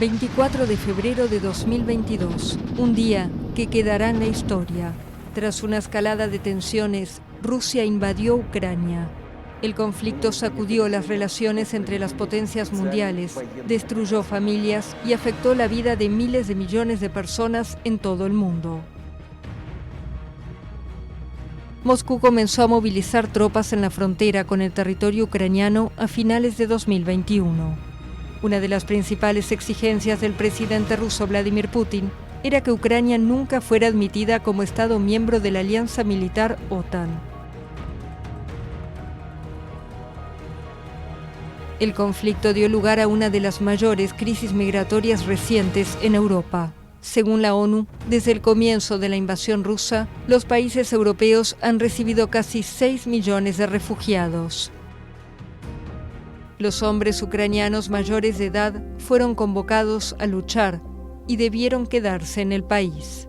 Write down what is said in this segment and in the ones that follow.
24 de febrero de 2022, un día que quedará en la historia. Tras una escalada de tensiones, Rusia invadió Ucrania. El conflicto sacudió las relaciones entre las potencias mundiales, destruyó familias y afectó la vida de miles de millones de personas en todo el mundo. Moscú comenzó a movilizar tropas en la frontera con el territorio ucraniano a finales de 2021. Una de las principales exigencias del presidente ruso Vladimir Putin era que Ucrania nunca fuera admitida como Estado miembro de la alianza militar OTAN. El conflicto dio lugar a una de las mayores crisis migratorias recientes en Europa. Según la ONU, desde el comienzo de la invasión rusa, los países europeos han recibido casi 6 millones de refugiados. Los hombres ucranianos mayores de edad fueron convocados a luchar y debieron quedarse en el país.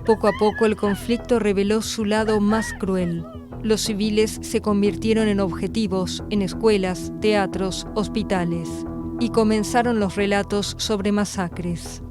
Poco a poco el conflicto reveló su lado más cruel. Los civiles se convirtieron en objetivos en escuelas, teatros, hospitales, y comenzaron los relatos sobre masacres.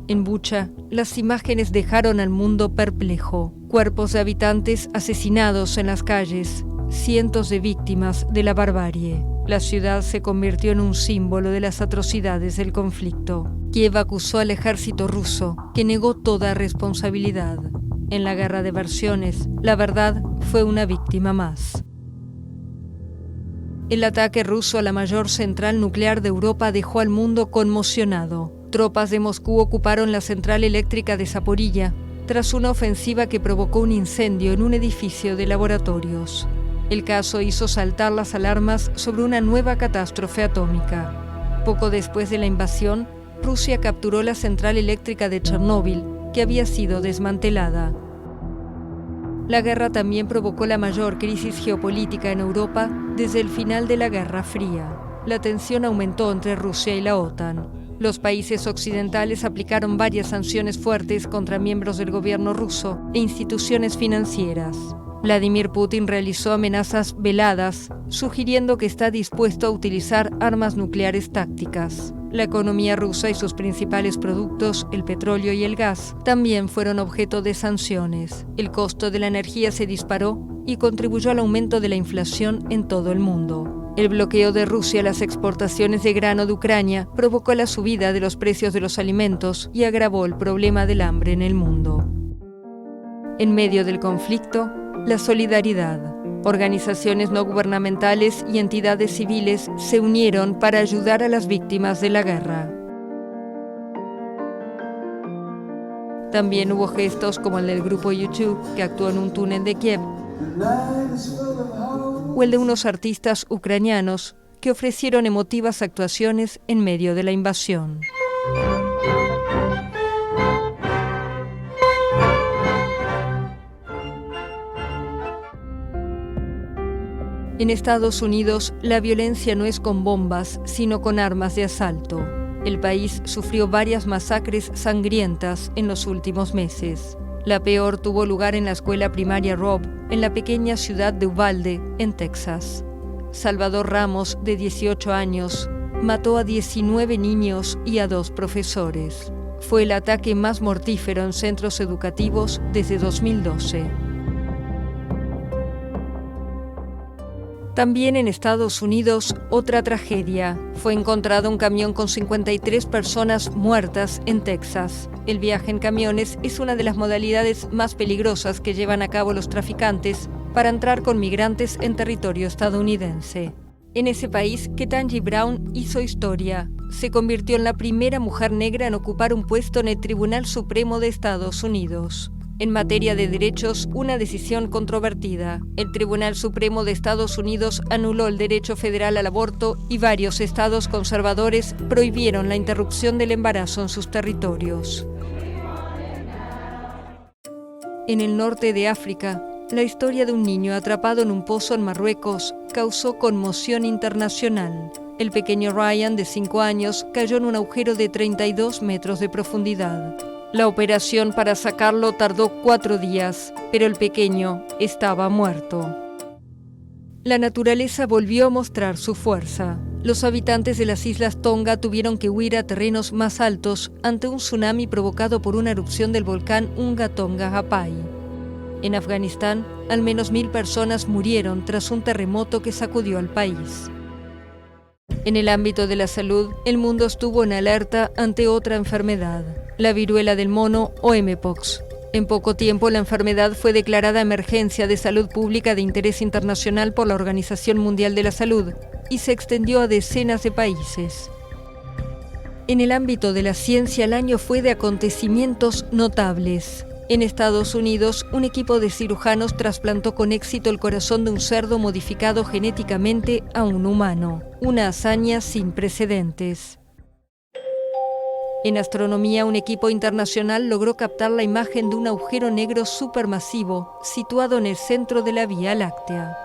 En Bucha, las imágenes dejaron al mundo perplejo. Cuerpos de habitantes asesinados en las calles, cientos de víctimas de la barbarie. La ciudad se convirtió en un símbolo de las atrocidades del conflicto. Kiev acusó al ejército ruso, que negó toda responsabilidad. En la guerra de versiones, la verdad fue una víctima más. El ataque ruso a la mayor central nuclear de Europa dejó al mundo conmocionado. Tropas de Moscú ocuparon la central eléctrica de Zaporilla tras una ofensiva que provocó un incendio en un edificio de laboratorios. El caso hizo saltar las alarmas sobre una nueva catástrofe atómica. Poco después de la invasión, Rusia capturó la central eléctrica de Chernóbil, que había sido desmantelada. La guerra también provocó la mayor crisis geopolítica en Europa desde el final de la Guerra Fría. La tensión aumentó entre Rusia y la OTAN. Los países occidentales aplicaron varias sanciones fuertes contra miembros del gobierno ruso e instituciones financieras. Vladimir Putin realizó amenazas veladas, sugiriendo que está dispuesto a utilizar armas nucleares tácticas. La economía rusa y sus principales productos, el petróleo y el gas, también fueron objeto de sanciones. El costo de la energía se disparó y contribuyó al aumento de la inflación en todo el mundo. El bloqueo de Rusia a las exportaciones de grano de Ucrania provocó la subida de los precios de los alimentos y agravó el problema del hambre en el mundo. En medio del conflicto, la solidaridad. Organizaciones no gubernamentales y entidades civiles se unieron para ayudar a las víctimas de la guerra. También hubo gestos como el del grupo YouTube, que actuó en un túnel de Kiev, o el de unos artistas ucranianos que ofrecieron emotivas actuaciones en medio de la invasión. En Estados Unidos, la violencia no es con bombas, sino con armas de asalto. El país sufrió varias masacres sangrientas en los últimos meses. La peor tuvo lugar en la escuela primaria Robb, en la pequeña ciudad de Uvalde, en Texas. Salvador Ramos, de 18 años, mató a 19 niños y a 2 profesores. Fue el ataque más mortífero en centros educativos desde 2012. También en Estados Unidos, otra tragedia. Fue encontrado un camión con 53 personas muertas en Texas. El viaje en camiones es una de las modalidades más peligrosas que llevan a cabo los traficantes para entrar con migrantes en territorio estadounidense. En ese país, Ketanji Brown hizo historia. Se convirtió en la primera mujer negra en ocupar un puesto en el Tribunal Supremo de Estados Unidos. En materia de derechos, una decisión controvertida. El Tribunal Supremo de Estados Unidos anuló el derecho federal al aborto y varios estados conservadores prohibieron la interrupción del embarazo en sus territorios. En el norte de África, la historia de un niño atrapado en un pozo en Marruecos causó conmoción internacional. El pequeño Ryan, de 5 años, cayó en un agujero de 32 metros de profundidad. La operación para sacarlo tardó 4 días, pero el pequeño estaba muerto. La naturaleza volvió a mostrar su fuerza. Los habitantes de las islas Tonga tuvieron que huir a terrenos más altos ante un tsunami provocado por una erupción del volcán Unga Tonga Ha'apai. En Afganistán, al menos 1000 personas murieron tras un terremoto que sacudió al país. En el ámbito de la salud, el mundo estuvo en alerta ante otra enfermedad, la viruela del mono o Mpox. En poco tiempo, la enfermedad fue declarada emergencia de salud pública de interés internacional por la Organización Mundial de la Salud y se extendió a decenas de países. En el ámbito de la ciencia, el año fue de acontecimientos notables. En Estados Unidos, un equipo de cirujanos trasplantó con éxito el corazón de un cerdo modificado genéticamente a un humano, una hazaña sin precedentes. En astronomía, un equipo internacional logró captar la imagen de un agujero negro supermasivo situado en el centro de la Vía Láctea.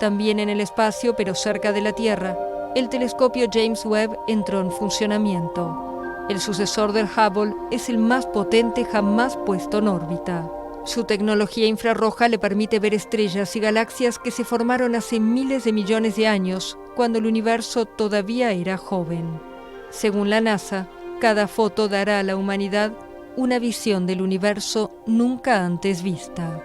También en el espacio, pero cerca de la Tierra, el telescopio James Webb entró en funcionamiento. El sucesor del Hubble es el más potente jamás puesto en órbita. Su tecnología infrarroja le permite ver estrellas y galaxias que se formaron hace miles de millones de años, cuando el universo todavía era joven. Según la NASA, cada foto dará a la humanidad una visión del universo nunca antes vista.